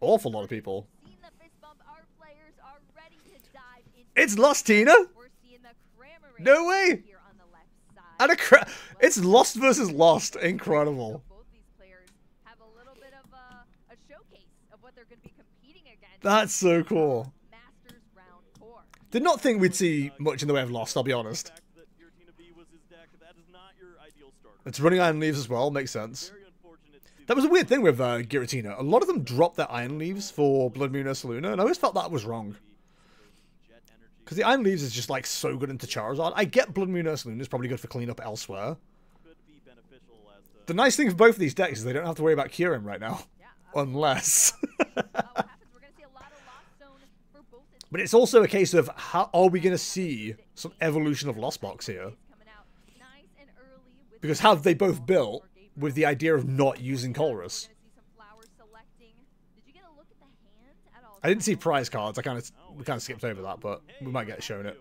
Awful lot of people. It's lost, Tina. No way. And it's lost versus lost. Incredible. That's so cool. Did not think we'd see much in the way of lost, I'll be honest. It's running Iron Leaves as well, makes sense. That was a weird thing with Giratina. A lot of them dropped their Iron Leaves for Blood Moon Ursaluna, and I always felt that was wrong. Because the Iron Leaves is just like so good into Charizard. I get Blood Moon Ursaluna is probably good for cleanup elsewhere. The nice thing for both of these decks is they don't have to worry about Kyurem right now. Unless. But it's also a case of, how are we going to see some evolution of Lost Box here? Because have they both built with the idea of not using Colress? I didn't see prize cards. We kind of skipped over that, but we might get shown it.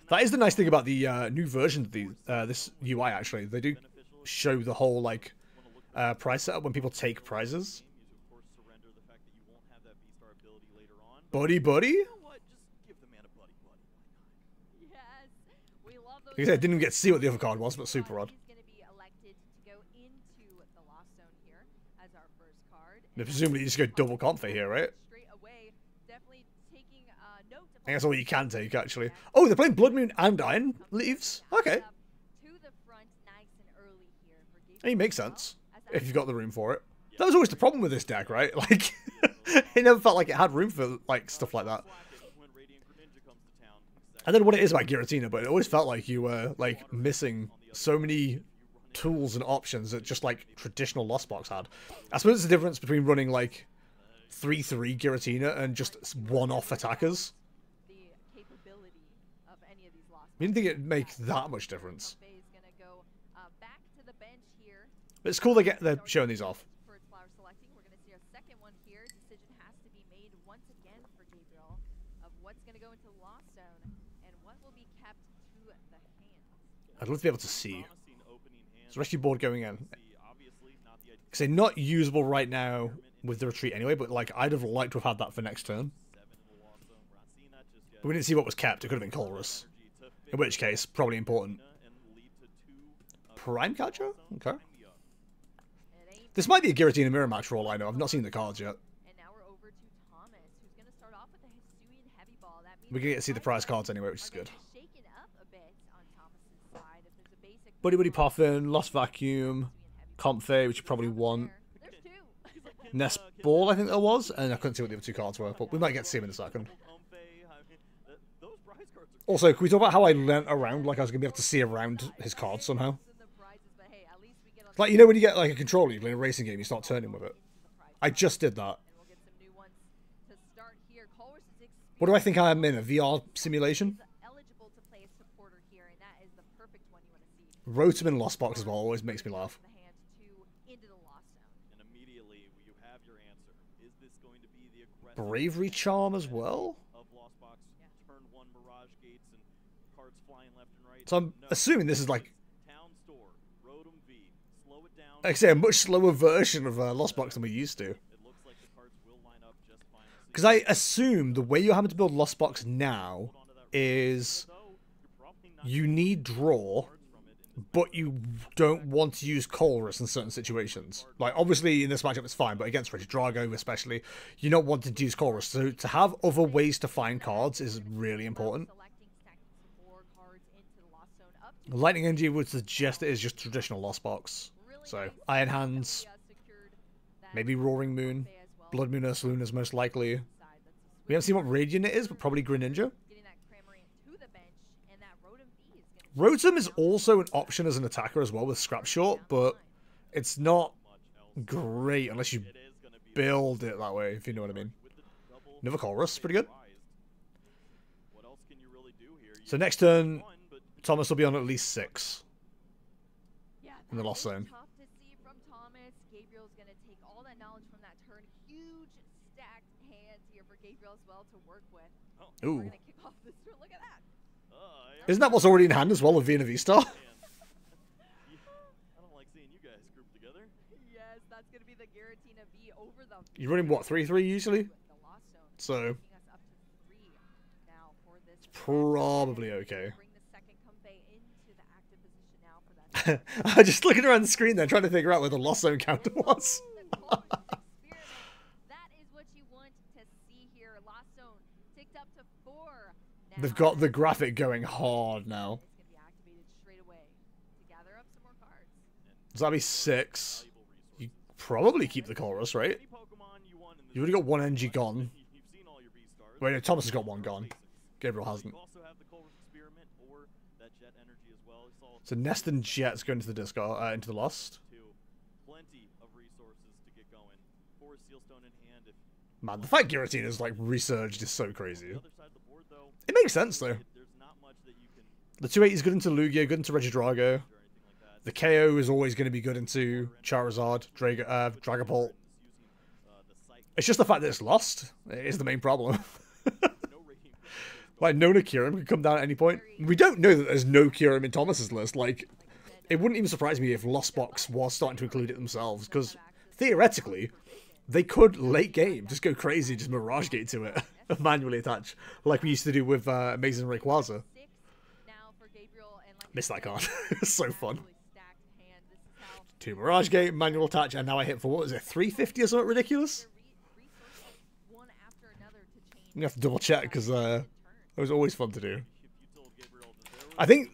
That is the nice thing about the new version of this UI, actually. They do show the whole, like, prize setup when people take prizes. Buddy, buddy? Like I said, I didn't even get to see what the other card was, but super odd. Presumably you just go double comfort here, right? I think that's all you can take, actually. Oh, they're playing Blood Moon and Iron Leaves? Okay. It makes sense, if you've got the room for it. That was always the problem with this deck, right? Like, it never felt like it had room for, like, stuff like that. I don't know what it is about Giratina, but it always felt like you were, like, missing so many tools and options that just, like, traditional Lost Box had. I suppose it's the difference between running, like, 3-3 Giratina and just one-off attackers. I didn't think it'd make that much difference. But it's cool they're showing these off. I'd love to be able to see. Is rescue board going in? Because they're not usable right now with the retreat anyway, but like I'd have liked to have had that for next turn. But we didn't see what was kept. It could have been Colress. In which case, probably important. Prime Catcher? Okay. This might be a Giratina mirror match for all I know. I've not seen the cards yet. We can get to see the prize cards anyway, which is good. Buddy Buddy Puffin, Lost Vacuum, Comfey, which you probably want. Nest Ball, I think that was, and I couldn't see what the other two cards were, but we might get to see them in a second. Also, can we talk about how I learnt around, like I was going to be able to see around his cards somehow? Like, you know when you get like a controller, you play a racing game, you start turning with it. I just did that. What do I think I am in, a VR simulation? Rotom in Lost Box as well always makes me laugh. Bravery Charm as well? So I'm assuming this is like I say, a much slower version of Lost Box than we used to. Because I assume the way you're having to build Lost Box now is you need draw, but you don't want to use Colress in certain situations. Like, obviously, in this matchup it's fine, but against Regidrago especially, you don't want to use Colress. So to have other ways to find cards is really important. Lightning Energy would suggest it is just traditional Lost Box. So, Iron Hands, maybe Roaring Moon, Blood Moon Ursaluna is most likely. We haven't seen what Radiant it is, but probably Greninja. Rotom is also an option as an attacker as well with Scrap Short, but it's not great unless you build it that way, if you know what I mean. Another Colress, pretty good. So next turn, Thomas will be on at least 6 in the Lost Zone. Gabriel's going to take all that knowledge from that turn. Huge stacked hands here for Gabriel as well to work with. Ooh. We're going to kick off this turn. Look at that. Isn't that what's already in hand as well with Vina V-Star? I don't like seeing you guys grouped together. Yes, that's going to be the You're running what, 3-3 usually? So it's probably okay. I'm just looking around the screen there, trying to figure out where the lost zone counter was. They've got the graphic going hard now. Does that be 6? You probably keep the chorus, right? You've already got 1 NG gone. Wait, no, Thomas has got 1 gone. Gabriel hasn't. So Nest and Jet's going to the discard, into the Lost. Man, the fact Giratina's like resurged is so crazy. It makes sense though. The 280 is good into Lugia, good into Regidrago. The KO is always going to be good into Charizard, Dragapult. It's just the fact that it's lost. It is the main problem. Like, no Kyurem can come down at any point. We don't know that there's no Kyurem in Thomas's list. Like, it wouldn't even surprise me if Lost Box was starting to include it themselves. Because, theoretically, they could, late game, just go crazy, just Mirage Gate to it. Manually attach. Like we used to do with Amazing Rayquaza. Missed that card. It's so fun. 2 Mirage Gate, manual attach, and now I hit for, what is it, 350 or something ridiculous? I'm going to have to double check, because it was always fun to do. I think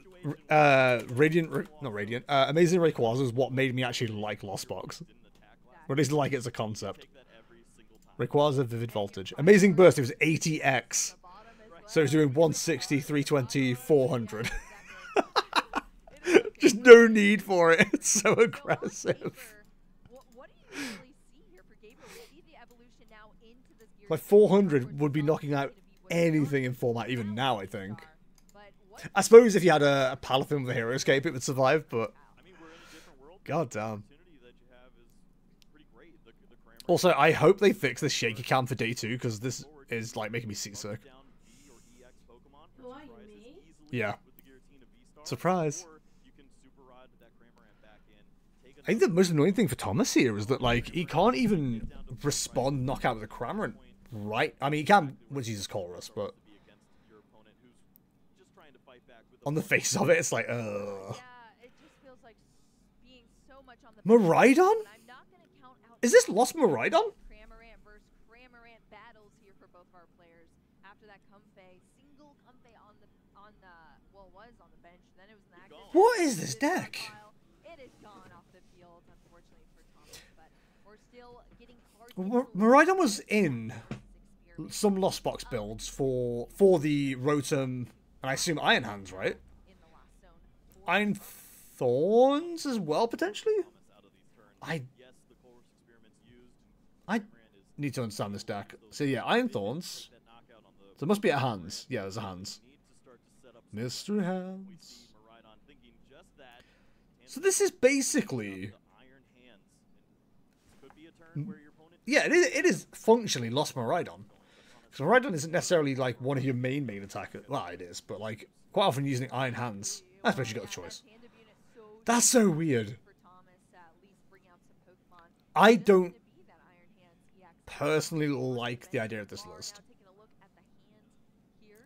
Amazing Rayquaza is what made me actually like Lost Box. Or at least like it as a concept. Rayquaza, Vivid Voltage. Amazing Burst, it was 80x. So it's doing 160, 320, 400. Just no need for it. It's so aggressive. Like 400 would be knocking out anything in format even now, I think. I suppose if you had a Palafin with a Hero Escape, it would survive, but god damn. Also, I hope they fix this shaky cam for day 2, because this is like making me seasick. Yeah. Surprise. I think the most annoying thing for Thomas here is that, like, he can't even respond knockout with a Cramorant, right? I mean, he can once he uses Chorus, but on the face of it, it's like, Miraidon? Is this Lost Miraidon? What is this deck? Miraidon was in some Lost Box builds for the Rotom, and I assume Iron Hands, right? Iron Thorns as well, potentially? I need to understand this deck. So yeah, Iron Thorns. So it must be at Hands. Yeah, there's a Hands. Mystery Hands. So this is basically... Yeah, it is functionally Lost Miraidon. Because Miraidon isn't necessarily like one of your main attackers. Well, it is, but like quite often using Iron Hands. I suppose you got the choice. That's so weird. I don't personally like the idea of this list.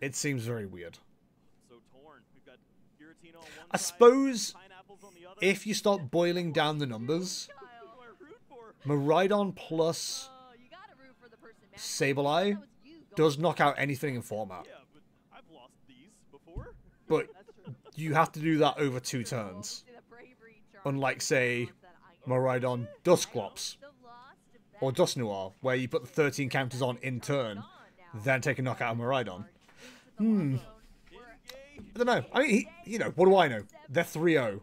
It seems very weird. I suppose if you start boiling down the numbers, Miraidon plus Sableye does knock out anything in format. But you have to do that over 2 turns. Unlike, say, Miraidon Dusclops or Dusknoir, where you put the 13 counters on in turn, then take a knockout of Miraidon. I don't know. I mean, you know, what do I know? They're 3-0.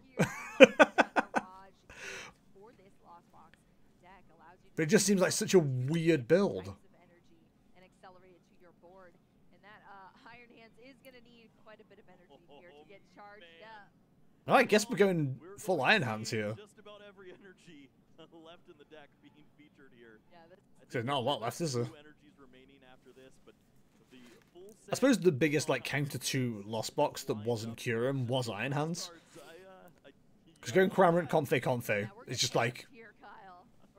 But it just seems like such a weird build. Oh, I guess we're going full Iron Hands here. There's not a lot left, is there? I suppose the biggest like counter to Lost Box that wasn't Kyurem was Iron Hands. Because going Cramorant, Comfey, it's just like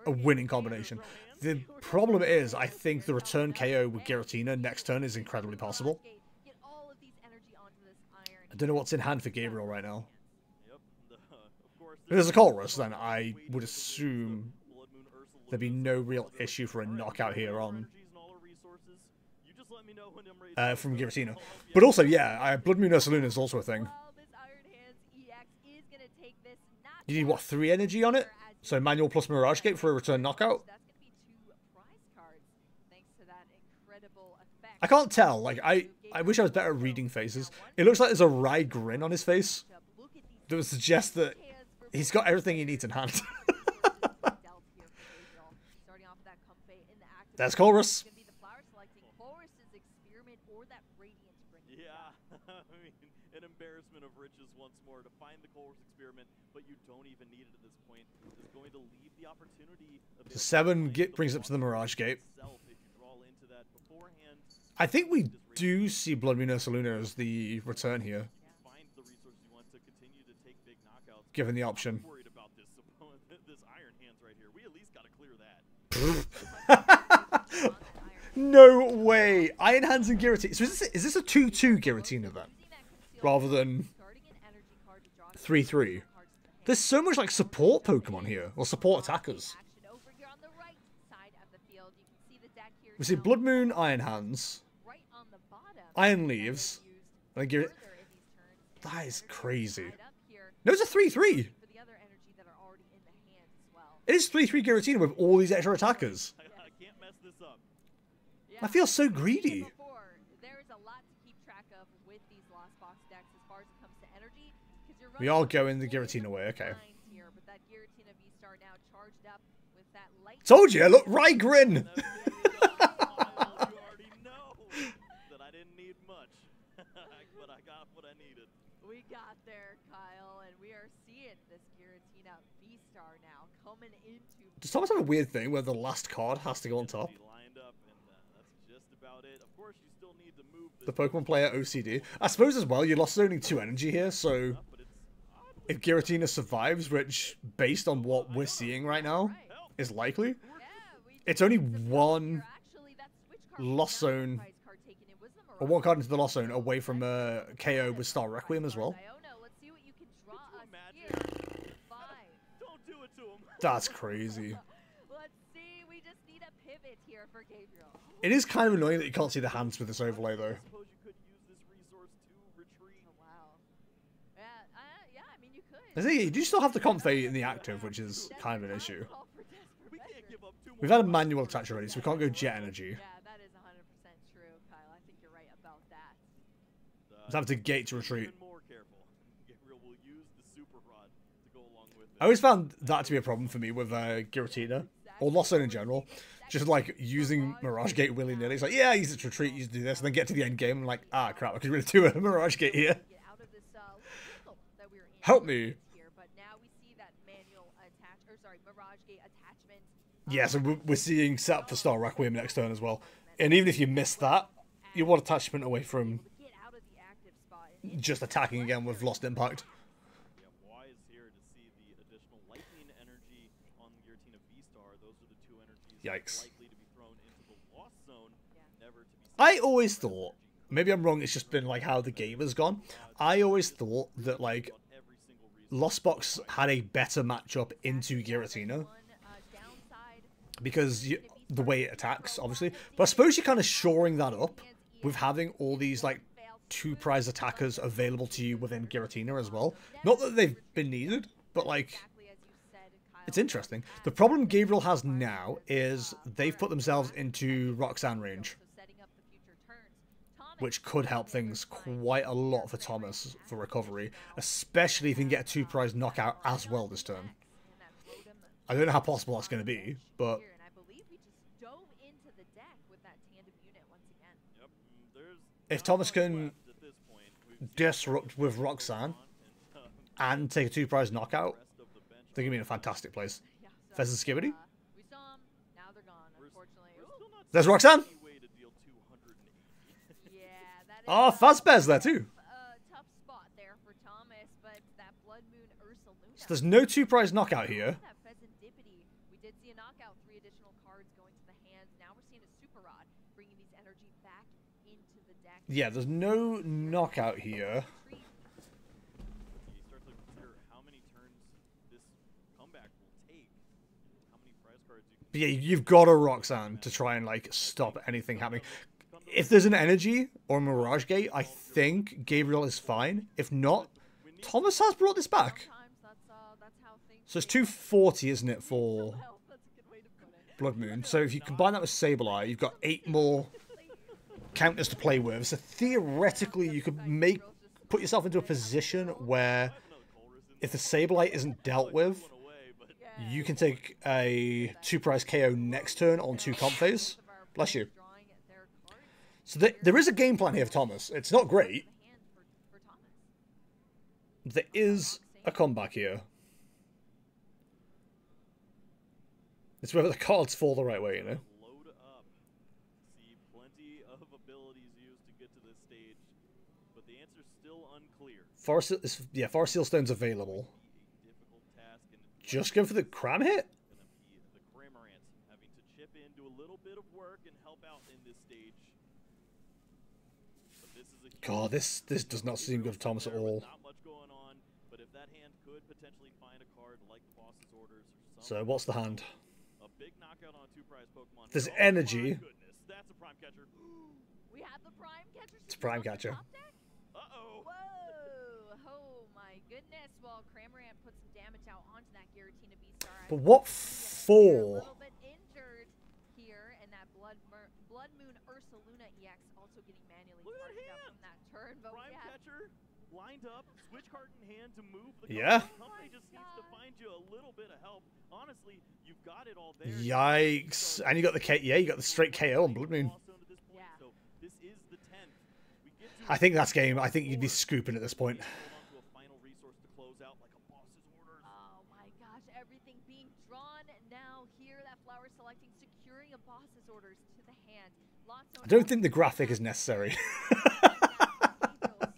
a winning combination. The problem is, I think the return KO with Giratina next turn is incredibly possible. I don't know what's in hand for Gabriel right now. If there's a Colress, then I would assume there'd be no real issue for a knockout here on from Giratina. But also, yeah, Blood Moon Ursaluna is also a thing. You need, what, 3 energy on it? So manual plus Mirage Gate for a return knockout? I can't tell. Like, I wish I was better at reading faces. It looks like there's a wry grin on his face that would suggest that he's got everything he needs in hand. There's Colress. An embarrassment of riches once more to find the Colress experiment, but you don't even need it at this point. It's going to leave the opportunity of So 7 brings up to the Mirage Gate. I think we do see Blood Moon Ursaluna as the return here, given the option. No way! Iron Hands and Giratina. So is this a 2-2 Giratina then? Rather than 3-3. There's so much like support Pokemon here, or support attackers. We see Blood Moon, Iron Hands, Iron Leaves, and then that is crazy. No, it's a 3-3. It is 3-3 Giratina with all these extra attackers. I feel so greedy. We are going the Giratina way, okay. Told you, look, right grin. We got there, Kyle, and we are seeing this Giratina V-Star now coming into... Does Thomas have a weird thing where the last card has to go on top? The Pokemon player OCD. I suppose as well, you lost only 2 energy here, so if Giratina survives, which, based on what we're seeing right now, is likely, it's only 1 Lost Zone, or 1 card into the Lost Zone away from KO with Star Requiem as well. That's crazy. It is kind of annoying that you can't see the hands with this overlay, though. I think you do still have the Comfey in the active, which is kind of an issue. We've had a manual attach already, so we can't go Jet Energy. Yeah, that is 100% true, Kyle. I think you're right about that. Let's have to gate to retreat. I always found that to be a problem for me with Giratina, or Lost Zone in general. Just like using Mirage Gate willy-nilly. It's like, yeah, use it to retreat, use it to do this, and then get to the end game and like, ah, crap, I could really do a Mirage Gate here. Help me. Yeah, so we're seeing set up for Star Requiem next turn as well. And even if you miss that, you want attachment away from just attacking again with Lost Impact. Yikes. I always thought, maybe I'm wrong, it's just been like how the game has gone. I always thought that like Lost Box had a better matchup into Giratina because the way it attacks, obviously. But I suppose you're kind of shoring that up with having all these like 2 prize attackers available to you within Giratina as well. Not that they've been needed, but like it's interesting. The problem Gabriel has now is they've put themselves into Roxanne range, which could help things quite a lot for Thomas for recovery, especially if he can get a 2 prize knockout as well this turn. I don't know how possible that's going to be, but if Thomas can disrupt with Roxanne and take a 2 prize knockout, they're going to be in a fantastic place. Fez and Skibidi. There's Roxanne. Oh, Fazbear's there too. So there's no 2 prize knockout here. additional cards going to the hands. Now we're seeing a Super Rod bringing these energy back into the deck. Yeah, there's no knockout here. You start to consider how many turns this comeback will take, how many prize cards you can. But yeah, you've got a Roxanne to try and like stop anything happening. If there's an energy or a Mirage Gate, I think Gabriel is fine. If not, Thomas has brought this back. That's how things So it's 240, isn't it, for well, that's a good way to put it. Blood Moon? So if you combine that with Sableye, you've got 8 more counters to play with. So theoretically, you could put yourself into a position where if the Sableye isn't dealt with, you can take a 2-prize KO next turn on 2 comp phase. Bless you. So there is a game plan here for Thomas. It's not great. There is a comeback here. It's whether the cards fall the right way, you know. Load up. See plenty of abilities used to get to this stage, but the answer's still unclear. Forest Seal Stone's available. Difficult task, and it's Just go for the cram hit. gonna be the Cramorant having to chip in, do a little bit of work, and help out in this stage. But this is a huge God, this does not seem good for Thomas at all. Not much going on, but if that hand could potentially find a card like the boss's orders or something. So what's the hand? A big knockout on a 2-prize Pokemon. There's Oh energy. my goodness, that's a prime catcher. We have the Prime Catcher. It's a Prime Catcher. Uh-oh. Whoa! Oh my goodness! Well, Cramorant put some damage out onto that Giratina Beastar. But what A for? little bit injured here, and that Blood Moon Ursaluna EX also getting manually Look at that charged up hand. from that turn. But Prime we have catcher lined up, switch card in hand to move the Yeah. card. Company just needs to find you a little bit of help. Honestly, you've got it all there. Yikes! And you got the you got the straight KO on Blood Moon. Yeah. So this is the 10th. We get to I think that's game. I think you'd be scooping at this point. hold on to a final resource to close out like a boss's orders. Oh my gosh! Everything being drawn now here. That flower selecting, securing a boss's orders to the hand. Lots I don't think the graphic is necessary.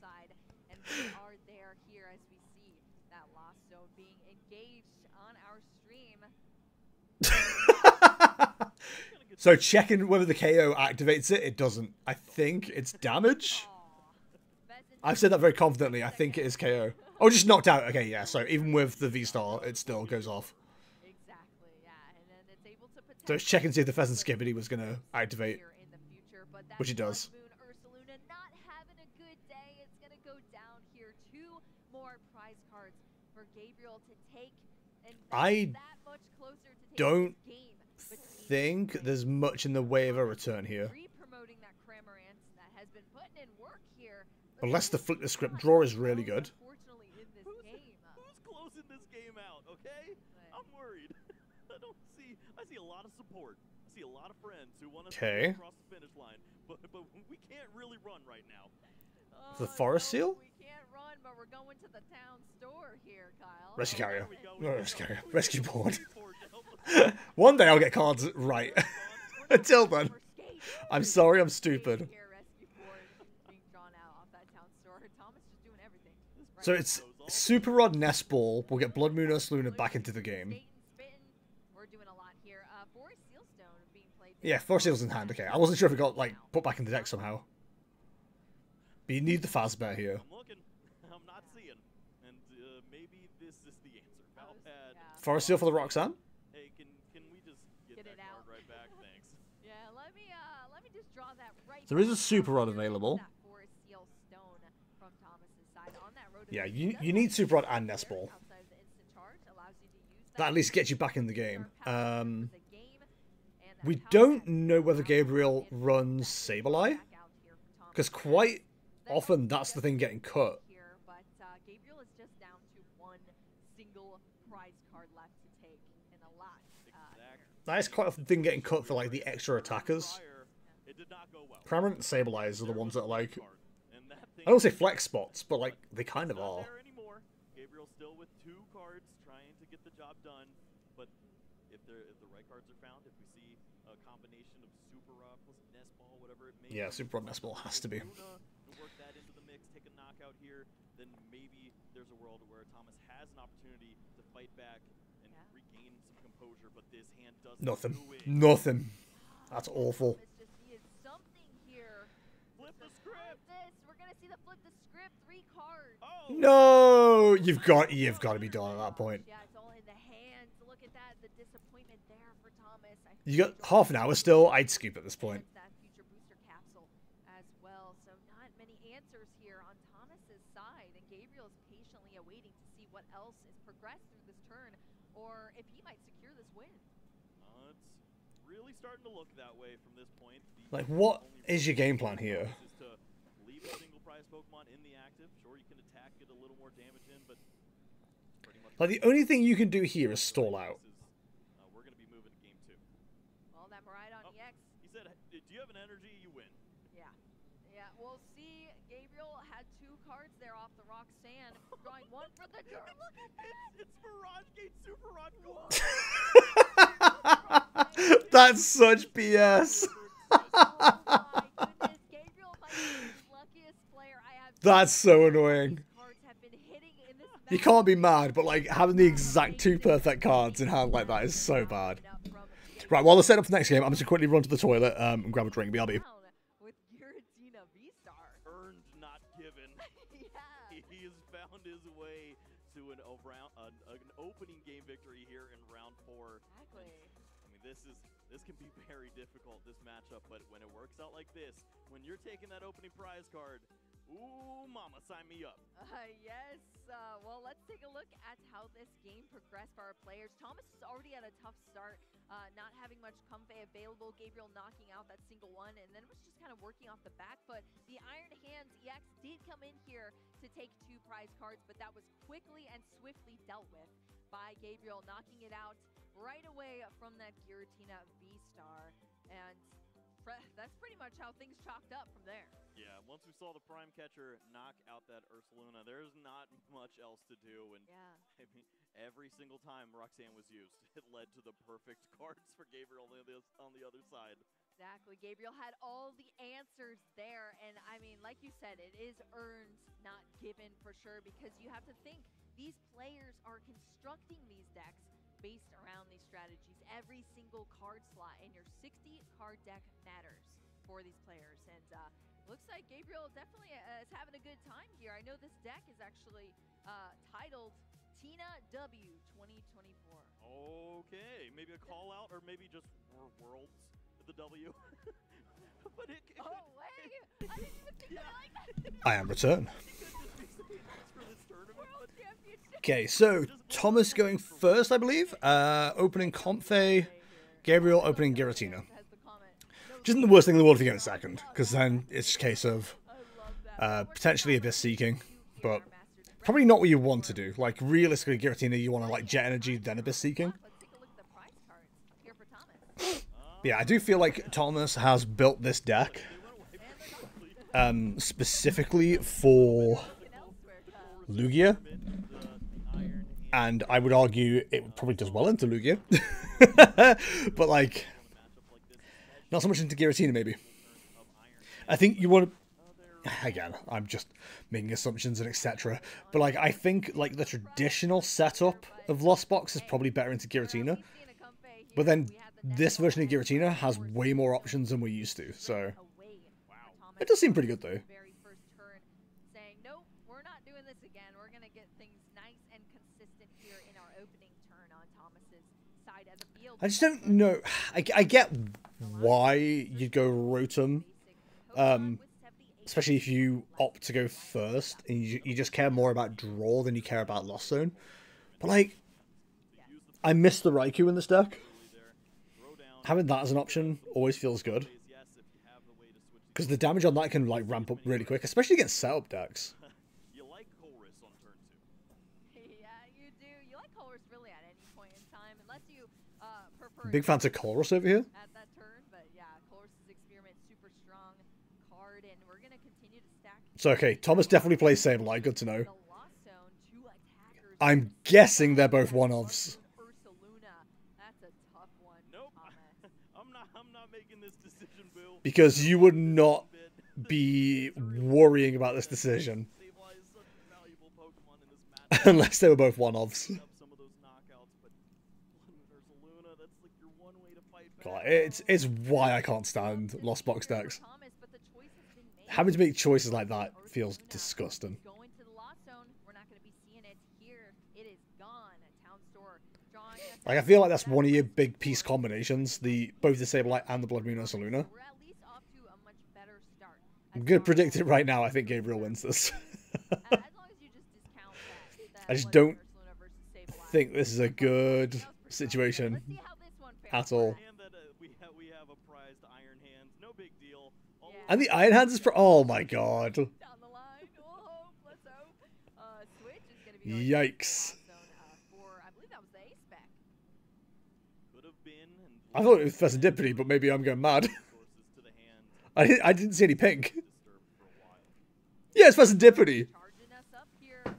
side, and we are there here as we see that Lost Zone being engaged on our stream. So checking whether the KO activates it, it doesn't. I think it's damage. I've said that very confidently. I think it is KO. Oh, just knocked out. Okay, yeah. So even with the V-Star, it still goes off. Exactly, yeah, and then it's able to So it's checking to see if the Pheasant Skibbity was going to activate. here in the future, but that Which it does. Blood Moon Ursaluna not having a good day. It's gonna go down here. 2 more prize cards for Gabriel to take, and I that much closer to taking don't this game between think there's much in the way of a return here. re-promoting that Cramorant that has been putting in work here. Unless the flip the script draw is really good. Unfortunately, in this game. Who's closing this game out, okay? I'm worried. I see a lot of support. I see a lot of friends who want to Okay. cross the finish line, but we can't really run right now. The Forest Seal? We can't run, but we're going to the town store here, Kyle. Rescue carrier. There we go. No, rescue carrier. Rescue board. Forward to help us. One day I'll get cards right. Until then, I'm sorry I'm stupid. Here, rescue board being drawn out off that town store. Thomas just doing everything. So it's Super Rod Nest Ball will get Blood Moon Ursaluna back into the game. We're doing a lot here. Forest Sealstone being played. Yeah, Force Seal's in hand. Okay, I wasn't sure if it got like put back in the deck somehow. But you need the Fazbear here. I'm looking. I'm not seeing. And maybe this is the answer. Valpad. Forest Seal for the Roxanne. Hey, can we just get Get that it out. card right back? Thanks. Yeah, let me just draw that right. There is a back Super Rod here with available. that Forest Sealstone from Thomas's side on that road. Yeah, you need Super Rod and Nest Ball. Outside of the instant charge allows you to use That at least gets you back in the game. and We that don't power know whether back Gabriel in runs back Sableye, out here for Thomas. because quite often that's the thing getting cut. Here, but Gabriel is just down to 1 single prize card left to take in a lot. That is quite often the thing getting cut for like the extra attackers. It did not go well. Cramorant and Sableyes are the ones that are like, And that thing I don't say flex spots, but like they kind of not are. there anymore. Gabriel still with 2 cards trying to get the job done, but if the right cards are found, if we see a combination of Super Rod plus Nest Ball, whatever it may Yeah, be, Super Rod Nest Ball has to be. Luna, to work that into the mix, take a knockout here, then maybe there's a world where Thomas has an opportunity to fight back and gain some composure, but this hand doesn't Nothing. do it. Nothing. That's awful. Thomas just needed something here. Flip the Flip script. this. We're gonna see the flip the script. 3 cards. Oh, No, you've got to be done at that point. Yeah, it's all in the hands. Look at that. The disappointment there for Thomas. You got half an hour still. I'd scoop at this point. That future booster capsule as well. So not many answers here on Thomas's side, and Gabriel's patiently awaiting to see what else is progressed through this turn, or if he might secure this win. it's really starting to look that way from this point. Like, what is your game plan here? Is to leave a single prize Pokemon in the active. Sure, you can attack, get a little more damage in, but pretty much Like, the only thing you can do here is stall out. we're going to be moving to game 2. Well, that Maridon Oh. EX. He said, do you have an energy? You win. Yeah. Yeah, we'll see. Gabriel had 2 cards there off the Roxanne, drawing 1 for the turn. Look at that! It's Mirage Gate Super Rock Gold. That's such BS. Oh my goodness, Gabriel might be the luckiest player I have. That's so annoying. These cards have been hitting in this You match. can't be mad, but like having the exact 2 perfect cards in hand like that is so bad. Right, while they're setting up for the next game, I'm just gonna quickly run to the toilet and grab a drink. BRB. With Giratina V-Star. Earned, not given. Yeah. He has found his way to an opening game victory here in round 4. Exactly. I mean, this can be very difficult, this matchup, but when it works out like this, when you're taking that opening prize card, ooh, mama, sign me up. Yes. Well, let's take a look at how this game progressed for our players. Thomas is already at a tough start, not having much comfy available. Gabriel knocking out that single one, and then was just kind of working off the back foot. The Iron Hands EX did come in here to take 2 prize cards, but that was quickly and swiftly dealt with by Gabriel, knocking it out right away from that Giratina V-Star. And that's pretty much how things chalked up from there. Yeah, once we saw the Prime Catcher knock out that Ursaluna, there's not much else to do. And Yeah. I mean, every single time Roxanne was used, it led to the perfect cards for Gabriel on the other side. Exactly. Gabriel had all the answers there. And I mean, like you said, it is earned, not given for sure, because you have to think these players are constructing these decks based around these strategies. Every single card slot in your 60 card deck matters for these players. And looks like Gabriel definitely is having a good time here. I know this deck is actually titled Tina W 2024. Okay, maybe a call out, or maybe just Worlds, the W. But it Oh, wait! I didn't even think of it like that! I am return. for this tournament, World Championship! Okay, so Thomas going first, I believe. Opening Comfey, Gabriel opening Giratina. Has the comment. No, Which isn't the worst thing in the world if you get a second, because then it's a case of I love that. potentially Abyss Seeking, but probably not what you want to do. Like, realistically, Giratina, you want to like Jet Energy, then Abyss Seeking. Let's take a look at the prize cards here for Thomas. Yeah, I do feel like Thomas has built this deck specifically for Lugia, and I would argue it probably does well into Lugia, but like not so much into Giratina maybe. I think you want to, again, I'm just making assumptions and etc. But like I think like the traditional setup of Lost Box is probably better into Giratina, but then this version of Giratina has way more options than we're used to, so it does seem pretty good though. Very first turn, saying, nope, we're not doing this again. We're going to get things nice and consistent here in our opening turn on Thomas's side of the field. I just don't know. I get why you'd go Rotom, especially if you opt to go first and you just care more about draw than you care about Lost Zone. But like, I miss the Raikou in this deck. Having that as an option always feels good, because the damage on that can like ramp up really quick, especially against setup decks. you like Colress on turn 2. Yeah, you do. You like Colress really at any point in time, unless you prefer Big fans of Colress over here. at that turn. But yeah, Colress's Experiment, super strong card, and we're going to continue to stack So okay, Thomas definitely plays Sableye, good to know. the Lost Zone, 2 attackers. I'm guessing they're both one-offs. Ursaluna. That's a tough one, Nope. Thomas. I'm not making this decision, Bill. Because you would not be worrying about this decision Sableye is such a valuable Pokemon in this match. unless they were both one-offs. Up some of those knockouts, but God, it's why I can't stand lost box decks. Having to make choices like that feels disgusting. Going to the lost zone, we're not going to be seeing it here. It is gone. Town store drawing us. Like, I feel like that's one of your big piece combinations, both the Sableye and the Blood Moon Ursa Luna. We're at least off to a much better start. I'm gonna predict it right now. I think Gabriel wins this. As long as you just discount that I just Blood Moon don't Ursa Luna versus Sableye. think this is a good situation Let's see how this one fares at all. And that we have a prized Iron Hands. No big deal. All Yeah. And the Iron Hands is oh my god. down the line. Oh, let's hope. Switch is going to be going Yikes. to the lost zone, for, I believe that was the ace spec. could have been. And I thought it was Serendipity, but maybe I'm going mad. resources to the hand. I didn't see any pink. Disturbed for a while. Yeah, it's Serendipity. Charging us up here, and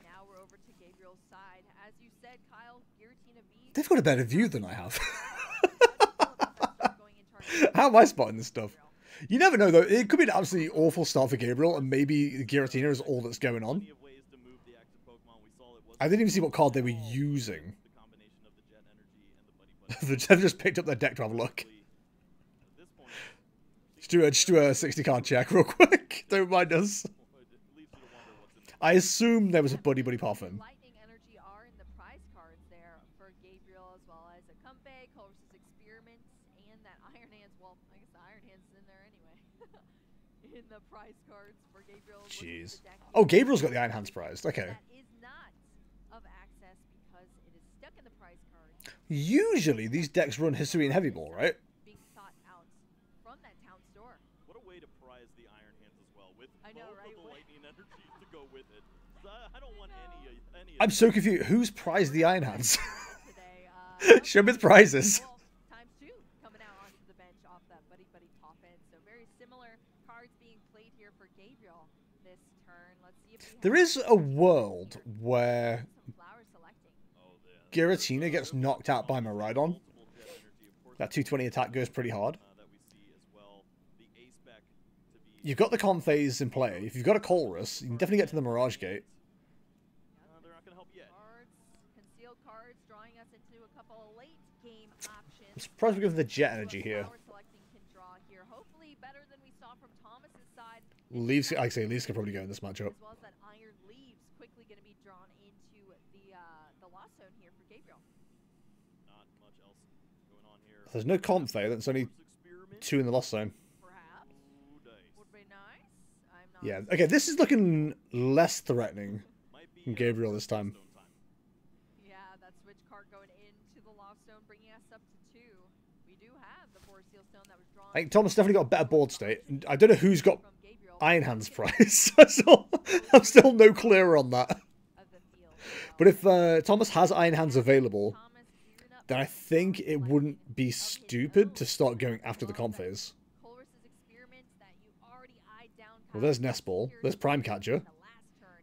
now we're over to Gabriel's side. As you said, Kyle, Giratina V. They've got a better view than I have. How am I spotting this stuff? You never know, though. It could be an absolutely awful start for Gabriel, and maybe Giratina is all that's going on. Plenty of ways to move the active Pokemon. We saw it was I didn't even see what card they were using. the combination of the Jet Energy and the Buddy Buddy. They've just picked up their deck to have a look. At this point, Just do a 60 card check real quick. Don't mind us. it leaves you to wonder what's in the I assume there was a Buddy Buddy Puffin. Lightning Energy are in the prize cards there for Gabriel, as well as a Comfey, Colress's Experiments, and that Iron Hands. Well, I guess the Iron Hands is in there anyway. In the prize cards for Gabriel. Jeez. Oh, Gabriel's got the Iron Hands prized. Okay. That is not of access because it is stuck in the prize card. Usually these decks run Hisuian Heavy Ball, right? Being sought out from that town store. What a way to prize the Iron Hands as well, with I know, both right? of the Lightning Energies to go with it. So I don't want any I'm so confused. Who's prized the Iron Hands? Today, Show me the prizes. well, times two coming out onto the bench off that Buddy Buddy Poffin. So very similar cards being played here for Gabriel this turn. Let's see if we There have is a world where some flower selecting. Giratina gets knocked out by Miraidon. That 220 attack goes pretty hard. that we see as well. The A spec to be You've got the Comphase in play. If you've got a Colress, you can definitely get to the Mirage Gate. they're not going to help yet. Cards, concealed cards, drawing us into a couple of late game options. I'm surprised we're giving the Jet Energy here. Flower selecting can draw here. Hopefully better than we saw from Thomas's side. Leaves, like I say, Leaves could probably go in this matchup. As well as that Iron Leaves quickly going to be drawn into the lost zone here for Gabriel. Not much else going on here. There's no Comphase, that's only Experiment. 2 in the Lost Zone. Perhaps Ooh, dice. would be nice. I'm not. Yeah, okay, this is looking less threatening Might be, from Gabriel this time. stone time. Yeah, that switch card going into the lost zone, bringing us up to 2. We do have the Forest Seal Stone that was drawn. I think Thomas definitely got a better board state. I don't know who's got from Gabriel Iron Hands prize. I'm still no clearer on that. of the field. But if Thomas has Iron Hands available, Thomas gearing up then I think it wouldn't be stupid to start going after the Comphase. Colress's Experiments that you already eyed down. Well, there's Nest Ball. There's Prime Catcher. The last turn,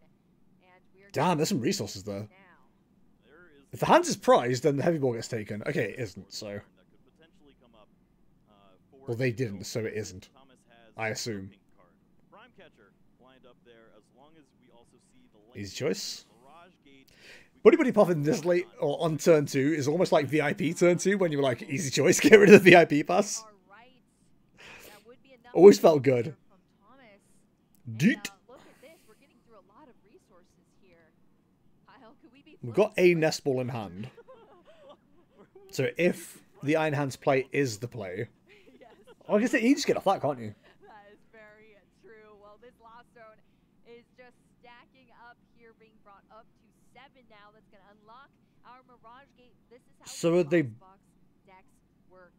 and we are Damn, there's some resources there. now. There is If the Hands is prized, then the Heavy Ball gets taken. Okay, it isn't, so... that could potentially come up, for Well, they didn't, so it isn't. Thomas has I a assume. pink card. Prime Catcher lined up there as long as we also see the Easy Lightning choice. Mirage Gate. Buddy Buddy Puffin this late, or on turn 2, is almost like VIP turn 2, when you were like, easy choice, get rid of the VIP pass. All right. That would be enough Always felt good. from Thomas. And, Deet. look at this. We're getting through a lot of resources here. Kyle, could we be We've got a Nest Ball in hand. So if the Iron Hands play is the play, Yes, I guess you just get off that, can't you? that is very true. Well, this lost zone is just stacking up here, being brought up to 7 now. That's going to unlock our Mirage Gate. This is how So the are they box decks work.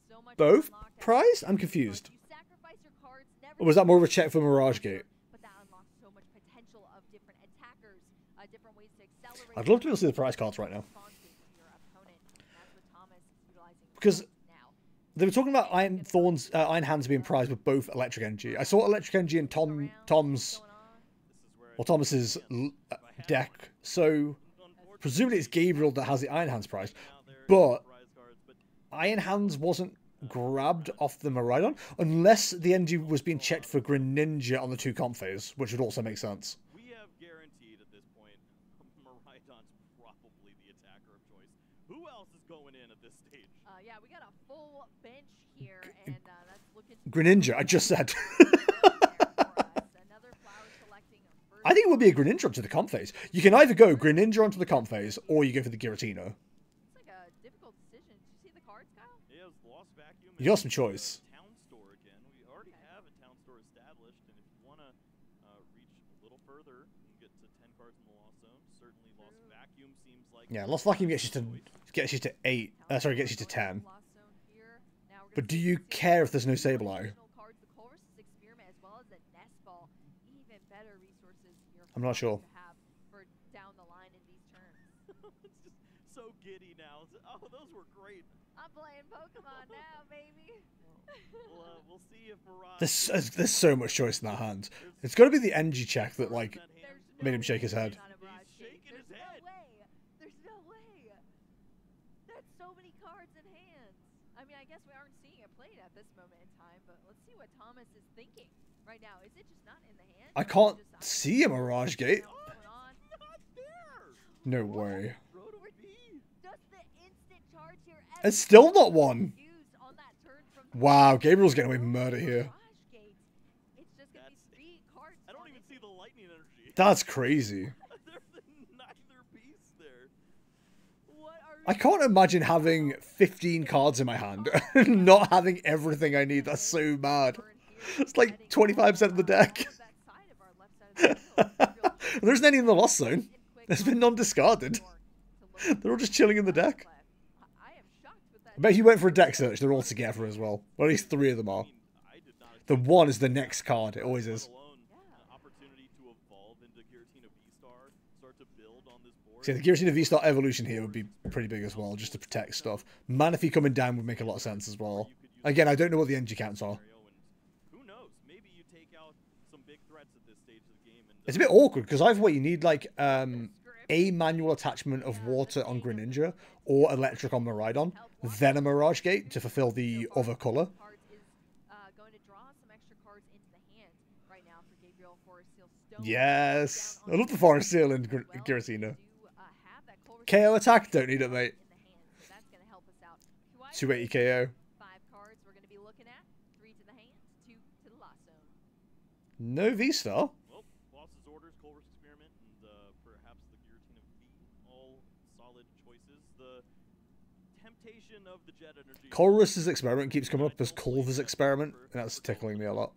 So much Both unlocked as prized? well. I'm confused. You sacrifice your cards, never Or was that more of a check for Mirage Gate? but that unlocks so much potential of different attackers, different ways to accelerate. I'd love to be able to see the prize cards right now. responses from your opponent. That's what Thomas is utilizing Because now. they were talking about Iron Hands being prized with both Electric Energy. I saw Electric Energy in Tom's, This is where or Thomas's deck. So presumably it's Gabriel that has the Iron Hands prize. But prize cards, but Iron Hands wasn't grabbed off the Miraidon, unless the energy was being checked for Greninja on the 2 Comphase, which would also make sense. we have guaranteed at this point Miraidon's probably the attacker of choice. Who else is going in at this stage? Yeah, we got a full bench here, and that's looking to Greninja, I just said. another flower selecting I think it would be a Greninja up to the comp phase. You can either go Greninja onto the comp phase, or you go for the Giratina. It's like a difficult decision. Did you see the cards, Kyle? Yeah, it's Lost Vacuum. You got some choice. Town store again. We already have a town store established, and if you want to reach a little further and get to 10 cards in the Lost Zone, certainly Lost Vacuum seems like... Yeah, Lost Vacuum gets you to 8. Sorry, gets you to 10. But do you care if there's no Sableye? I'm not sure. Down the line in these turns. It's just so giddy now. Oh, those were great. I'm playing Pokemon now, baby. We'll see if Mirage... There's so much choice in that hand. It's got to be the energy check that, like, made him shake his head. He's shaking his head. There's no way. That's so many cards in hand. I mean, I guess we aren't seeing it played at this moment in time, but let's see what Thomas is thinking right now. Is it just not in the hand? I can't see a Mirage Gate. Not there. No way. Does the instant charge here It's still not one. used on that turn from Wow, Gabriel's getting away with murder here. It's just gonna be 3 cards. I don't even see the lightning energy. That's crazy. There's neither piece there. What are I can't imagine having 15 cards in my hand and not having everything I need. That's so bad. It's like 25% of the deck. There isn't any in the Lost Zone. There's been none discarded. They're all just chilling in the deck. I bet if you went for a deck search, they're all together as well. Well, at least 3 of them are. The 1 is the next card. It always is. See, the Giratina V-Star evolution here would be pretty big as well, just to protect stuff. Manaphy coming down would make a lot of sense as well. Again, I don't know what the energy counts are. Who knows? Maybe you take out some big threats at this stage of the game. And It's a bit awkward, because either way, you need, like, a manual attachment of water on Greninja, or electric on Miraidon, then a Mirage Gate to fulfill the other colour. Going to draw some extra cards into the hand right now for Gabriel Forest Seal Stone. Yes! I love the Forest Seal in Giratina. KO attack? Don't need it, mate. 280 KO. 5 cards we're going to be looking at. 3 to the hand, 2 to the Lost Zone. No V-Star. well, Boss's orders, Culver's Experiment, and perhaps the Giratina V, all solid choices. The temptation of the Jet Energy. Colress's Experiment keeps coming up as Culver's Experiment, and that's tickling me a lot.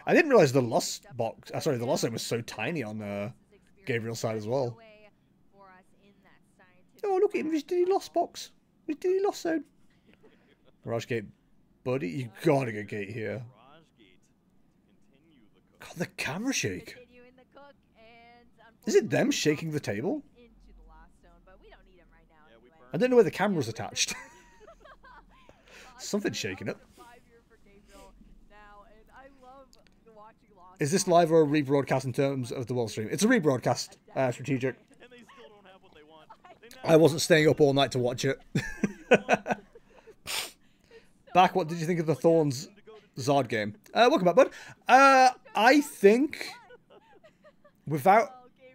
I didn't realize the Lost box. Sorry, the Lost Zone was so tiny on Gabriel's side as well. Oh, look at him, he's did he Lost box. He's did he Lost Zone. Mirage Gate, buddy, you gotta get Gate here. God, the camera shake. Is it them shaking the table? I don't know where the camera's attached. Something's shaking it. Is this live or a rebroadcast in terms of the wall stream? It's a rebroadcast, strategic. I wasn't staying up all night to watch it. Back, what did you think of the Thorns Zard game? Welcome back, bud. I think, without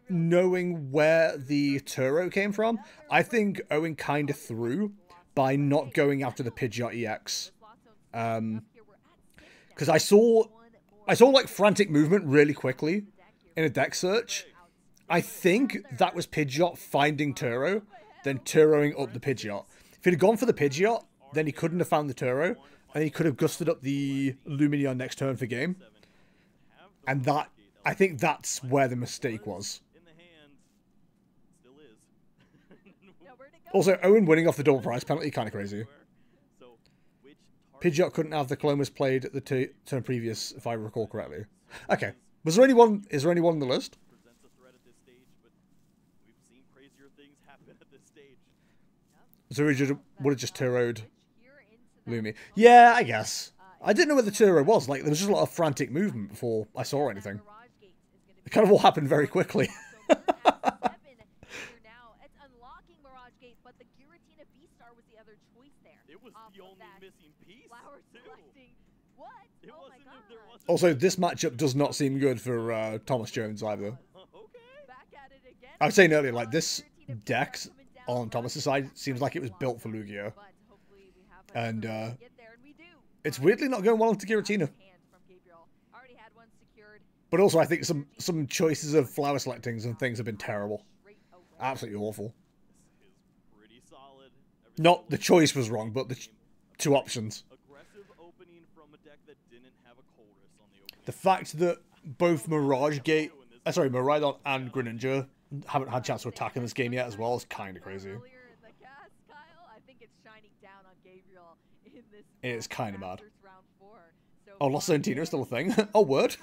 knowing where the Turo came from, I think Owen kind of threw by not going after the Pidgeot EX. Because I saw like frantic movement really quickly in a deck search. I think that was Pidgeot finding Turo, then Turoing up the Pidgeot. If he'd have gone for the Pidgeot, then he couldn't have found the Turo, and he could have gusted up the Lumineon next turn for game. And that, I think that's where the mistake was. Also, Owen winning off the double prize penalty, kind of crazy. Pidgeot couldn't have the Clomas played at the turn previous, if I recall correctly. Okay. Was there anyone? Is there anyone on the list? So we would have just Turo'd Lumi. Yeah, I guess. I didn't know where the Turo was. Like, there was just a lot of frantic movement before I saw anything. It kind of all happened very quickly. Also, this matchup does not seem good for Thomas Jones either. I was saying earlier, like, this deck on Thomas's side seems like it was built for Lugia. And It's weirdly not going well into Giratina. From Gabriel. Already had one secured. But also, I think some choices of flower selectings and things have been terrible. Absolutely awful. Pretty solid. Not the choice was wrong, but the two options. Aggressive opening from a deck that didn't have a Colress on the opening. The fact that both Miraidon and Greninja haven't had a chance to attack in this game yet as well is kind of crazy. Earlier in the cast, Kyle, I think it's shining down on Gabriel in this. It's kind of mad. Round 4. So Oh, Lost Zone Tina is still a thing? Oh, word.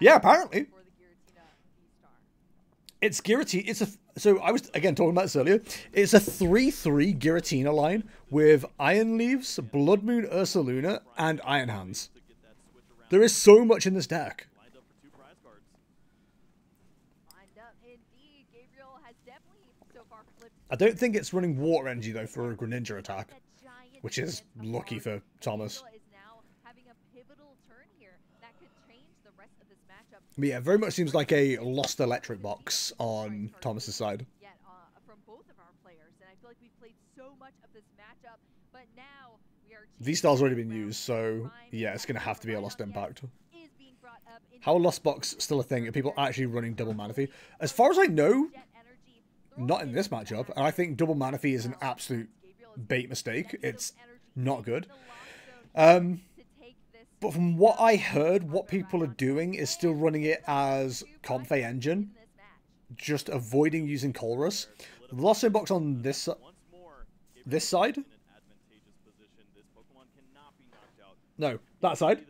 Yeah, apparently. It's Giratina. It's a. So I was again talking about this earlier. It's a 3/3 Giratina line with Iron Leaves, Blood Moon Ursaluna, and Iron Hands. There is so much in this deck. Lined up for 2 prize cards. Lined up indeed. Gabriel has definitely so far flipped. I don't think it's running Water Energy though for a Greninja attack, which is lucky for Thomas. Gabriel is now having a pivotal turn here that could change the rest of this matchup. But yeah, very much seems like a lost electric box on Thomas's side. Yet, from both of our players, and I feel like we've played so much of this matchup, but now we are. V-Star's already been used, so yeah, it's going to have to be a Lost Impact. How are Lost Box still a thing? Are people actually running double Manaphy? As far as I know, not in this matchup, and I think double Manaphy is an absolute bait mistake. It's not good. But from what I heard, what people are doing is still running it as Comfey Engine, just avoiding using Colress. The Lost Zone Box on this side? No, that side.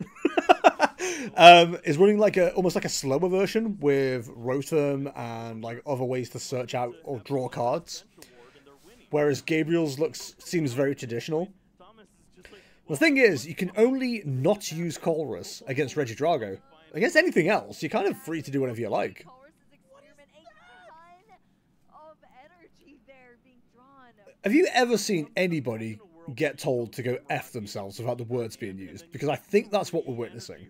Is running like almost like a slower version with Rotom and like other ways to search out or draw cards. Whereas Gabriel's seems very traditional. The thing is, you can only not use Colress against Regidrago. Against anything else, you're kind of free to do whatever you like. Have you ever seen anybody get told to go F themselves without the words being used? Because I think that's what we're witnessing.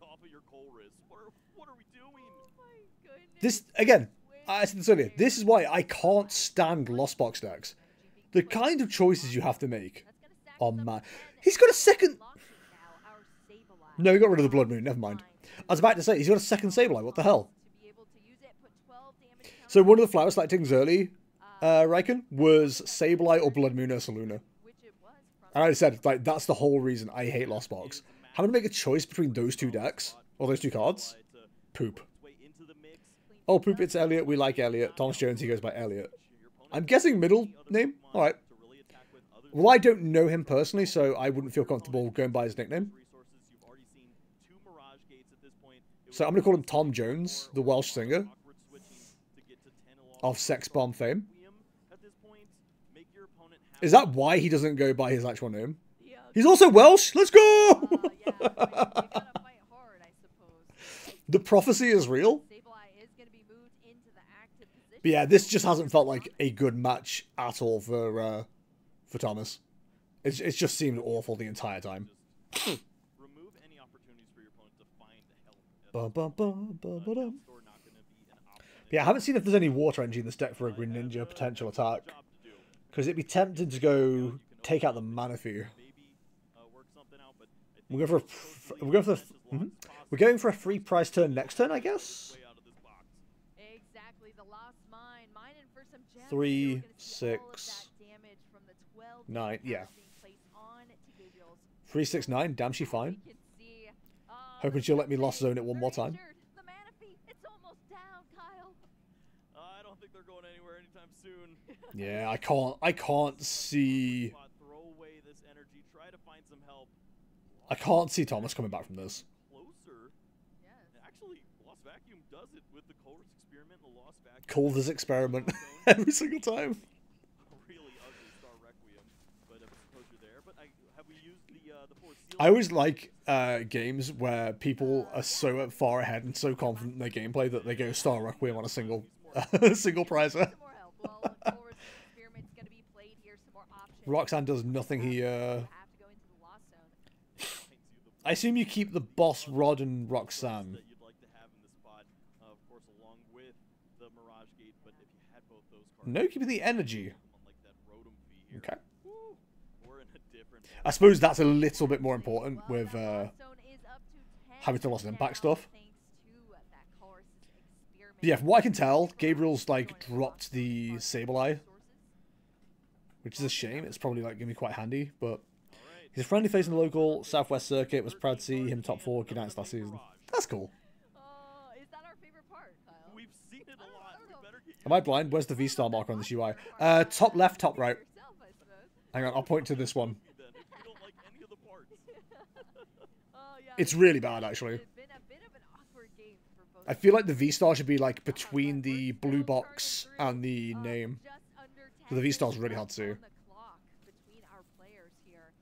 This, again, I said this earlier, this is why I can't stand Lost Box decks. The kind of choices you have to make are mad. He's got a second... No, he got rid of the Blood Moon, never mind. I was about to say, he's got a second Sableye, what the hell? So one of the flower selectings early, Raikon, was Sableye or Blood Moon Ursaluna. And I said, like, that's the whole reason I hate Lost Box. Having to make a choice between those two decks, or those two cards, poop. Oh, poop, it's Elliot, we like Elliot. Thomas Jones, he goes by Elliot. I'm guessing middle name? Alright. Well, I don't know him personally, so I wouldn't feel comfortable going by his nickname. So I'm going to call him Tom Jones, the Welsh singer of Sex Bomb fame. Is that why he doesn't go by his actual name? He's also Welsh! Let's go! The prophecy is real. But yeah, this just hasn't felt like a good match at all for Thomas. It's just seemed awful the entire time. Remove any opportunities for your opponent to find help. Yeah, I haven't seen if there's any water energy in this deck for a Greninja potential attack. Because it'd be tempting to go take out the Manaphy. We're going for a free prize turn next turn, I guess. 3, 6, 9, yeah. 3, 6, 9, damn she fine. Hoping she'll let me Lost Zone it one more time. I don't think they're going anywhere anytime soon. Yeah, I can't see. Throw away this energy, try to find some help. I can't see Thomas coming back from this. Closer. Actually, Lost Vacuum does it with the Colress experiment and the Lost Vacuum. Call this experiment every single time. Really ugly Star Requiem, but I suppose you're there. But have we used the 4 seals? I always like games where people are so far ahead and so confident in their gameplay that they go Star Requiem on a single single prizer. Roxanne does nothing here. I assume you keep the boss Rod and Roxanne. No, keeping the energy. Okay. We're in a different I suppose that's a little bit more important with having to lost impact stuff. But yeah, from what I can tell, Gabriel's like dropped the Sableye, which is a shame. It's probably like gonna be quite handy, but he's a friendly face in the local Southwest circuit. Was proud to see him top 4 United last season. That's cool. Is that our favorite part, Kyle? We've seen it a lot. We better get Am I blind? Where's the V-star marker on this UI? Top left, top right. Hang on, I'll point to this one. then if you don't like any of the parts. It's really bad, actually. It's been a bit of an awkward game for both. I feel like the V-star should be like between the blue box and the name. Just under So the 10 V-star's really hard to see. on the clock between our players here.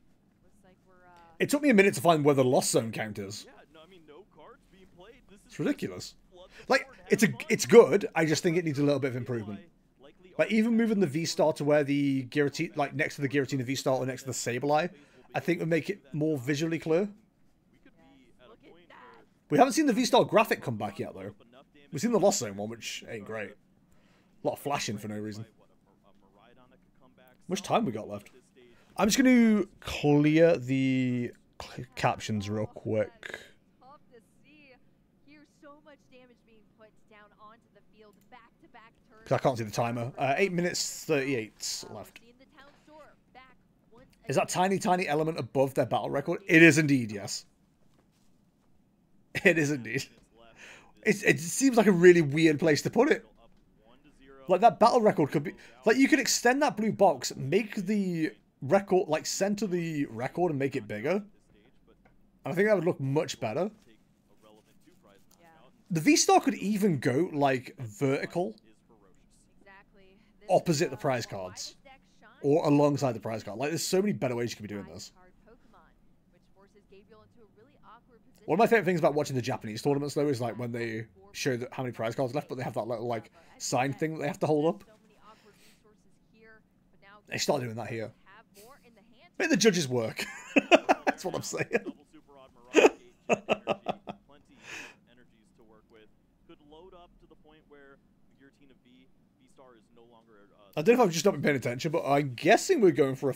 Looks like we're It took me a minute to find where the lost zone count is. Yeah, no, I mean, no cards being played. This is It's ridiculous. flood the Like, board, it's have fun. it's good. I just think it needs a little bit of improvement. Likely Like, even moving the V-star to where the Giratina, like next to the Giratina V-star or next to the Sableye, I think would make it more visually clear. we could be at a look at point that. We haven't seen the V-star graphic come back yet, though. where enough damage We've seen the lost zone one, which ain't great. A lot of flashing for no reason. by what, a Miraidon that could come back. How much time we got left? At this stage, I'm just going to clear the captions real quick. Tough to see. Here's so much damage being put down onto the field. Back-to-back turns. Because I can't see the timer. 8 minutes 38 left. Seeing the town store back once Is that tiny, tiny element above their battle record? It is indeed, yes. It is indeed. It seems like a really weird place to put it. up 1-0. Like, that battle record could be... Like, you could extend that blue box, make the record... Like, center the record and make it bigger. And I think that would look much better. Take a relevant 2-prize knockout. The V-Star could even go, like, vertical Is ferocious. Exactly. This opposite is, the prize why cards. this deck shines. or alongside the prize card. Like, there's so many better ways you could be doing this. Card Pokemon, which forces Gabriel into a really awkward position. One of my favorite things about watching the Japanese tournaments, though, is like when they show that how many prize cards are left, but they have that little like sign thing that they have to hold up. So many awkward resources here, but now They start doing that here. have more in the hand. Make the judges work. That's what I'm saying. Double super odd Mirage Gate, jet energy, plenty of energies to work with. Could load up to the point where the Giratina V-Star is no longer I don't know if I've just not been paying attention, but I'm guessing we're going for a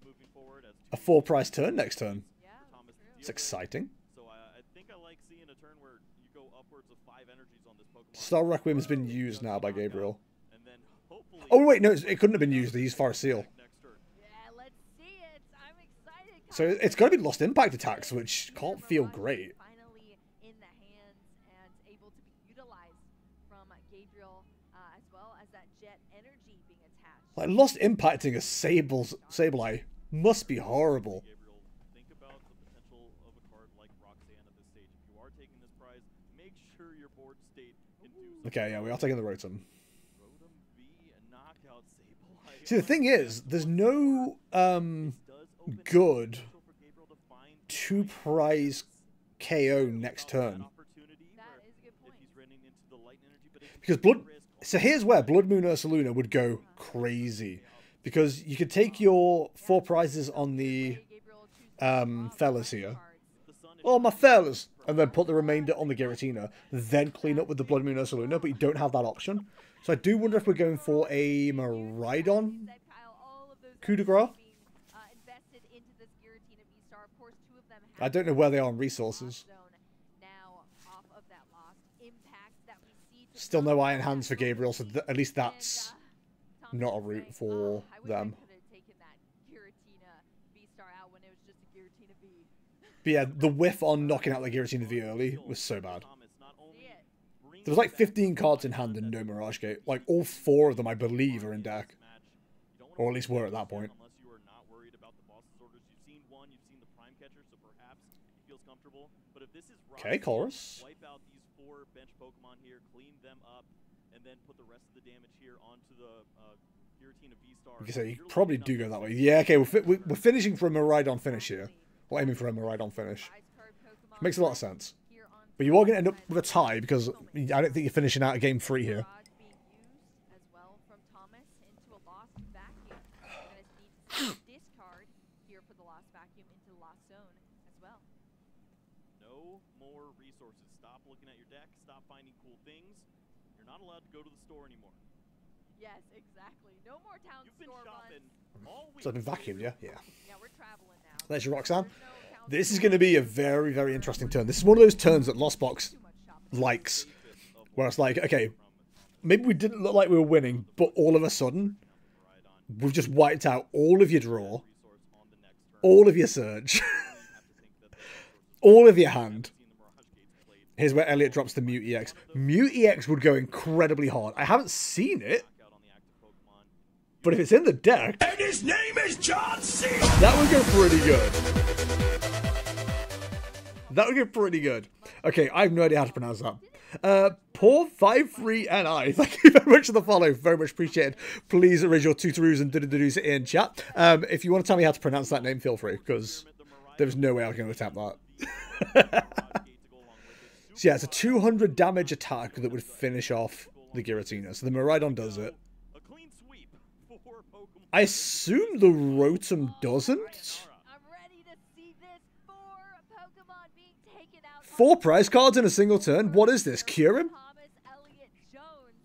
moving forward as a full price turn next turn. Yeah, Thomas true. It's exciting. So I think I like seeing a turn where you go upwards of 5 energies on this Pokemon. Star Requiem has been used now by Gabriel. And then hopefully Oh wait, no, it couldn't have been used. He's Fire Seal. next turn. Yeah, let's see it. I'm excited. So it's got to be lost impact attacks, which can't feel great. Finally in the hands and able to be utilized from Gabriel, as well as that jet energy being attached. Like lost impacting a Sableye must be horrible. Gabriel, think about the potential of a card like Roxanne at this stage. If you are taking this prize, make sure your board state induces Okay, yeah, we are taking the Rotom. Rotom V and knockout Sableye. See, the thing is, there's no Does open good potential for Gabriel to find two prize KO next turn. opportunity That where is a good if point. he's running into the light energy, but if Because Blood... So here's where Blood Moon Ursaluna would go crazy. Because you could take your 4 prizes on the Gabriel chooses fellas here. cards. the sun Oh, my fellas! And then put the remainder on the Giratina. Then clean up with the Blood Moon Ursaluna, but you don't have that option. So I do wonder if we're going for a Miraidon Said Kyle, all of those coup de grace. being, invested into this Giratina V-Star. Of course, 2 of them I have don't know where they are on resources. zone. Now, off of that lost impact that we see to Still no come Iron Hands for Gabriel, so at least that's and, not a Thomas route saying, for I wish them. I could have taken that Giratina V-Star out when it was just a Giratina V. But yeah, the whiff on knocking out the Giratina V early was so bad. Thomas not only See it. brings There was like back 15 cards in hand and no Mirage Gate. Like all 4 of them, I believe, are in deck. match. You don't Or wanna at least play were at this that here point. Unless you are not worried about the boss's orders. You've seen one, you've seen the prime catcher, so perhaps he feels comfortable. But if this is Okay, Roxanne, Chorus. wipe out these 4 bench Pokemon here, clean them up, and then put the rest of the damage here onto the Giratina V-Star. Like I say, you You're probably looking do up go that way. to Yeah, okay, we're finishing for a Miraidon finish here. We're aiming for a Miraidon finish. Prize card Pokemon Makes a lot of sense. here on But you are going to end up with a tie because I don't think you're finishing out a game 3 here. Barrage being used as well from Thomas into a lost vacuum. We're gonna need to see a discard here for the lost vacuum into lost zone as well. No more resources. Stop looking at your deck. Stop finding cool things. You're not allowed to go to the store anymore. Yes, exactly. No more town You've been store shopping runs. all week. So I've been vacuumed, yeah? Yeah. Yeah, we're traveling now. There's your Roxanne. There's no town This is store going to be a very, very interesting turn. This is one of those turns that Lostbox too much shopping. likes. Where it's like, okay, maybe we didn't look like we were winning, but all of a sudden, we've just wiped out all of your draw, all of your surge, all of your hand. Here's where Elliot drops the Mute EX. Mute EX would go incredibly hard. I haven't seen it, but if it's in the deck, And his name is John C. that would go pretty good. That would go pretty good. Okay, I have no idea how to pronounce that. Poor 53NI, thank you very much for the follow. Very much appreciated. Please raise your tutorus and do-do-do-dos in chat. If you want to tell me how to pronounce that name, feel free, because there's no way I can attempt that. So yeah, it's a 200 damage attack that would finish off the Giratina. So the Miraidon does it. A clean sweep for Pokemon. I assume the Rotom doesn't. I'm ready to see this. 4 Pokemon being taken out. 4 prize cards in a single turn? What is this, Kyurem? Thomas Elliott Jones.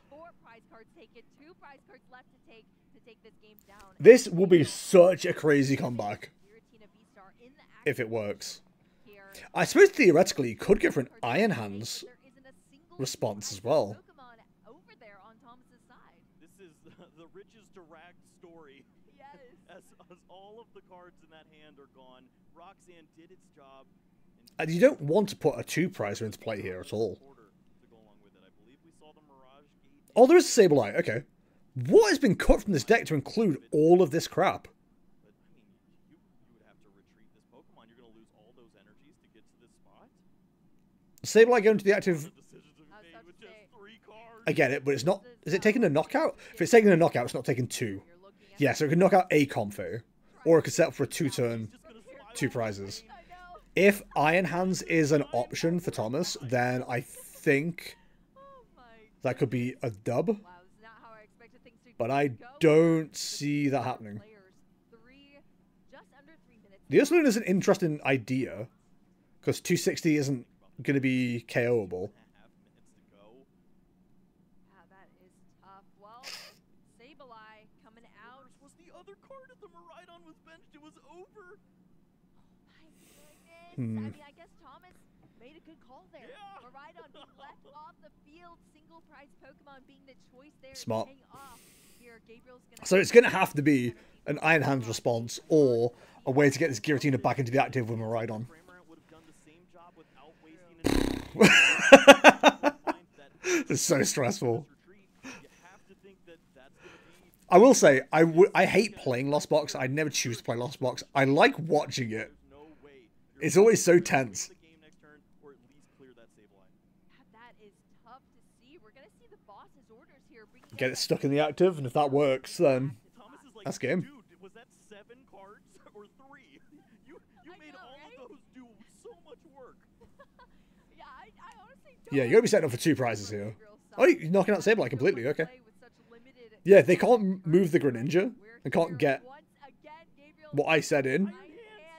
4 prize cards taken. 2 prize cards left to take this game down. This will be such a crazy comeback Giratina V-Star in the if it works. here. I suppose theoretically you could get for an Iron Hands There isn't a single response as well. Pokemon over there on Thomas's side. This is the richest direct story. Yes. As all of the cards in that hand are gone, Roxanne did its job. And you don't want to put a 2 prizer into play here at all. Order to go along with it. I believe we saw the Mirage Gate. Oh, there is a Sableye. Okay. What has been cut from this deck to include all of this crap? But I mean, you would have to retreat this Pokemon. You're going to lose all those energies to get to this spot. Sableye going to the active... The decisions to be I was made about with to just say- 3 cards. I get it, but it's not... Is it taking a knockout? If it's taking a knockout, it's not taking 2. You're looking at Yeah, so it could knock out a Comfo. Or it could set up for a 2-turn, Just gonna slide 2 on prizes. I know. If Iron Hands is an option for Thomas, then I think Oh my. that could be a dub. Wow, this is not how I expected things to But I go. don't see that happening. Players, 3, just under 3 minutes. The Ursaluna is an interesting idea, because 260 isn't going to be KO'able. 1.5 minutes to go. Ah, that is tough. Well, Sableye coming out. Ours was the other card if the Miraidon was benched. It was over. My goodness. Hmm. I mean, I guess Thomas made a good call there. Yeah. Miraidon being left off the field. Single prize Pokemon being the choice there. Smart. Paying off. Here, Gabriel's gonna So it's going to have to be an Iron Hands response, or a way to get this Giratina back into the active with Miraidon. Cramorant would have done the same job without wasting an It's so stressful. retreat. You have to think that that's going to be I will say, I hate playing Lost Box. I never choose to play Lost Box. I like watching it. no way. It's always so tense. The game next turn, or at least clear that Sableye. That is tough to see. We're gonna see the boss's orders here. bringing Get in it stuck in the active, and if that works, then Thomas is like, That's game. Dude, was that 7 cards or 3? You I made know, all right? of those do so much work. Yeah, I honestly don't yeah, you're going to be setting up for 2 prizes here. Gabriel's Oh, side. you're knocking out Sableye completely, Gabriel okay. play with such limited Yeah, they can't move the Greninja. We're They can't here get once again, Gabriel what I said in. right hand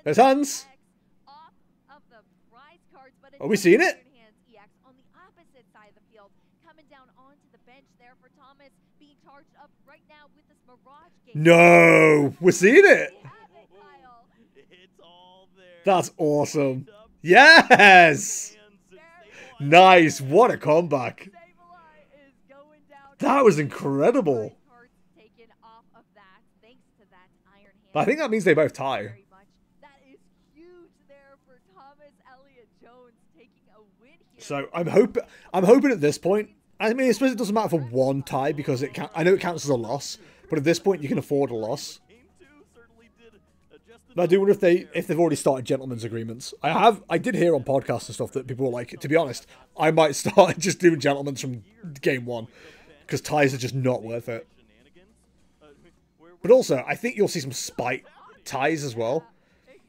There's hands. EX off of the prize cards, but Are we another seeing it? Iron Hands EX on the opposite side of the field, coming down onto the bench there for Thomas, being charged up right now with this Mirage Gate. No, we're seeing it. We have it, Kyle. It's all there. That's awesome. Up Yes. hands and Sableye. Nice. What a comeback. Sableye is going down. That was incredible. Cards taken off of that, thanks to that Iron Hand. I think that means they both tie. Very much. That is huge there for Thomas Elliott Jones taking a win here. So I'm hoping at this point. I mean, I suppose it doesn't matter for one tie because it can. I know it counts as a loss, but at this point you can afford a loss. Game 2 certainly did just But I do wonder if they've already started gentlemen's agreements. I did hear on podcasts and stuff that people were like, to be honest, I might start just doing gentlemen's from game 1 because ties are just not worth it. shenanigans. But also, I think you'll see some spite ties as well.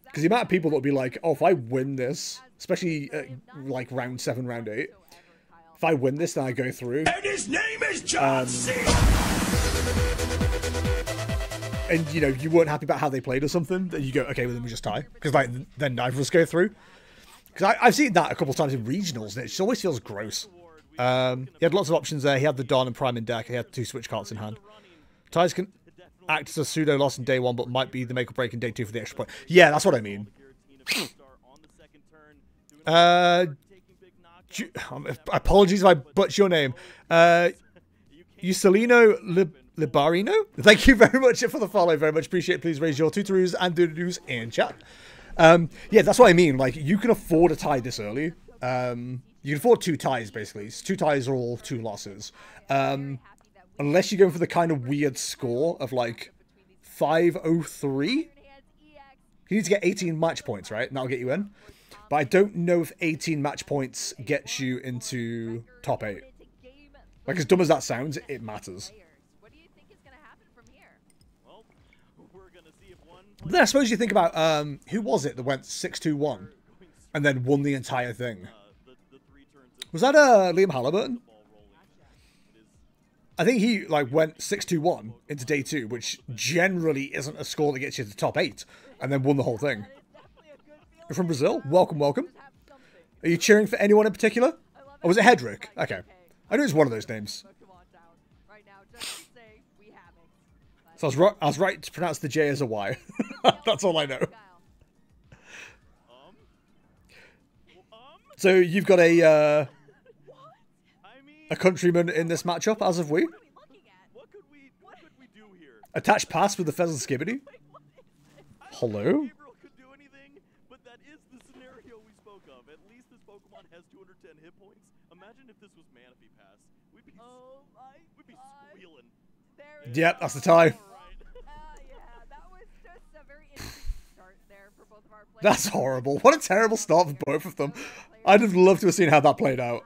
Because the amount of people that will be like, oh, if I win this, especially at like round 7, round 8, if I win this, then I go through. And his name is John C. And, you know, you weren't happy about how they played or something, then you go, okay, well, then we just tie. Because like, then neither of us go through. Because I've seen that a couple of times in regionals, and it just always feels gross. He had lots of options there. He had the Dawn and Prime in deck. He had 2 switch cards in hand. Ties can act as a pseudo loss in day 1, but might be the make or break in day 2 for the extra point. Yeah, that's what I mean. Apologies if I butcher your name. Usolino Libarino? Thank you very much for the follow. Very much appreciate it. Please raise your tutoros and doodadoos in chat. Yeah, that's what I mean. Like, you can afford a tie this early. You can afford 2 ties, basically. 2 ties are all 2 losses. Unless you're going for the kind of weird score of, like, 503. You need to get 18 match points, right? And that'll get you in. But I don't know if 18 match points gets you into top 8. Like, as dumb as that sounds, it matters. But then I suppose you think about, who was it that went 6-2-1 and then won the entire thing? Was that Liam Halliburton? I think he like went 6-2-1 into day 2, which generally isn't a score that gets you to the top 8, and then won the whole thing. You're from Brazil? Welcome, welcome. Are you cheering for anyone in particular? Or was it Hedrick? Okay. I knew it was one of those names. So I was right to pronounce the J as a Y. That's all I know. So you've got a countryman in this matchup, as of we. Attached pass with the Pheasant Skibbity. Hello? Gabriel could do anything, but that is the scenario we spoke of. At least this Pokemon has 210 hit points. Imagine if this was Manaphy Pass. We'd be squealing. Yep, that's the tie. That's horrible. What a terrible start for both of them. I'd have loved to have seen how that played out.